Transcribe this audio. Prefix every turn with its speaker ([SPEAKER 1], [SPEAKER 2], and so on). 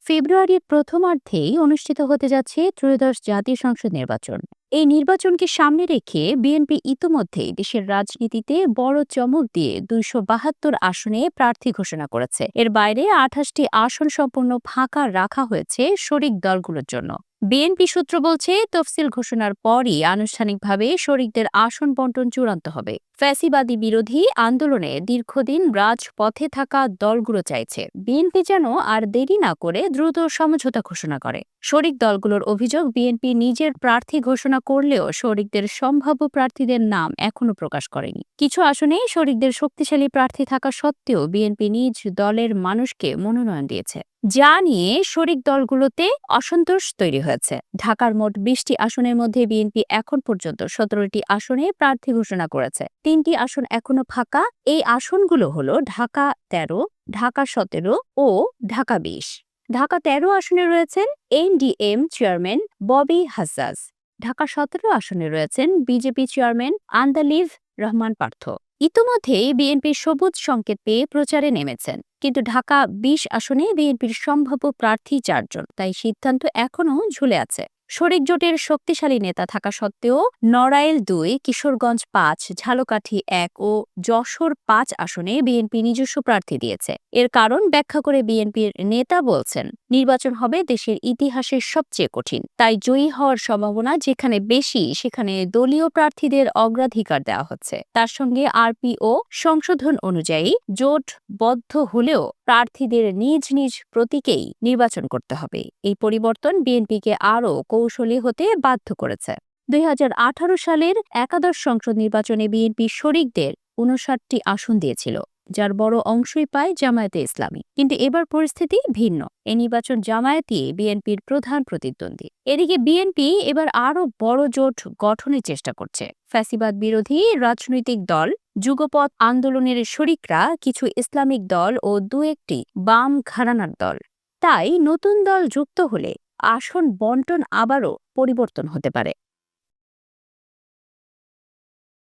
[SPEAKER 1] ফেব্রুয়ারির প্রথমার্ধেই অনুষ্ঠিত হতে যাচ্ছে ত্রয়োদশ জাতীয় সংসদ নির্বাচন। এই নির্বাচনকে সামনে রেখে বিএনপি ইতোমধ্যেই দেশের রাজনীতিতে বড় চমক দিয়ে ২৭২ আসনে প্রার্থী ঘোষণা করেছে। এর বাইরে ২৮টি আসন সম্পূর্ণ ফাঁকা রাখা হয়েছে শরিক দলগুলোর জন্য। বিএনপি সূত্র বলছে, তফসিল ঘোষণার পরই আনুষ্ঠানিকভাবে শরিকদের আসন বন্টন চূড়ান্ত হবে। ফ্যাসিবাদী বিরোধী আন্দোলনে দীর্ঘদিন রাজপথে থাকা দলগুলো চাইছে বিএনপি যেন আর দেরি না করে দ্রুত সমঝোতা ঘোষণা করে। শরিক দলগুলোর অভিযোগ, বিএনপি নিজের প্রার্থী ঘোষণা করলেও শরিকদের সম্ভাব্য প্রার্থীদের নাম এখনো প্রকাশ করেনি। কিছু আসনে শরিকদের শক্তিশালী প্রার্থী থাকা সত্ত্বেও বিএনপি নিজ দলের মানুষকে মনোনয়ন দিয়েছে, যা নিয়ে শরিক দলগুলোতে অসন্তোষ তৈরি হয়েছে। ঢাকার মোট ২০টি আসনের মধ্যে বিএনপি এখন পর্যন্ত ১৭টি আসনে প্রার্থী ঘোষণা করেছে। ৩টি আসন এখনো ফাঁকা। এই আসনগুলো হলো ঢাকা ১৩, ঢাকা ১৭ ও ঢাকা ২০। ঢাকা ১৩ আসনে রয়েছেন এনডিএম চেয়ারম্যান ববি হাজ্জাজ। ঢাকা ১৭ আসনে রয়েছেন বিজেপি চেয়ারম্যান আন্দালিব রহমান পার্থ। ইতোমধ্যেই বিএনপি সবুজ সংকেত পেয়ে প্রচারে নেমেছেন, কিন্তু ঢাকা ২০ আসনে বিএনপির সম্ভাব্য প্রার্থী ৪ জন, তাই সিদ্ধান্ত এখনও ঝুলে আছে। শরিক জোটের শক্তিশালী নেতা থাকা সত্ত্বেও নড়াইল ২, কিশোরগঞ্জ ৫, ঝালকাঠি ১ ও যশোর ৫ আসনে বিএনপি নিজস্ব প্রার্থী দিয়েছে। এর কারণ ব্যাখ্যা করে বিএনপির নেতা বলছেন, নির্বাচন হবে দেশের ইতিহাসের সবচেয়ে কঠিন, তাই জয়ী হওয়ার সম্ভাবনা যেখানে বেশি সেখানে দলীয় প্রার্থীদের অগ্রাধিকার দেওয়া হচ্ছে। তার সঙ্গে আরপিও সংশোধন অনুযায়ী জোটবদ্ধ হলেও প্রার্থীদের নিজ নিজ প্রতীকেই নির্বাচন করতে হবে। এই পরিবর্তন বিএনপিকে আরও কৌশলী হতে বাধ্য করেছে। ২০১৮ সালের একাদশ সংসদ নির্বাচনে বিএনপি শরিকদের ৫৯টি আসন দিয়েছিল, যার বড় অংশই পায় জামায়াতে ইসলামী। কিন্তু এবার পরিস্থিতি ভিন্ন। এই নির্বাচন জামায়াতই বিএনপির প্রধান প্রতিদ্বন্দ্বী। এদিকে বিএনপি এবার আরও বড় জোট গঠনের চেষ্টা করছে। ফ্যাসিবাদ বিরোধী রাজনৈতিক দল, যুগপৎ আন্দোলনের শরিকরা, কিছু ইসলামিক দল ও দু-একটি বাম ঘরানার দল। তাই নতুন দল যুক্ত হলে আসন বন্টন আবারও পরিবর্তন হতে পারে।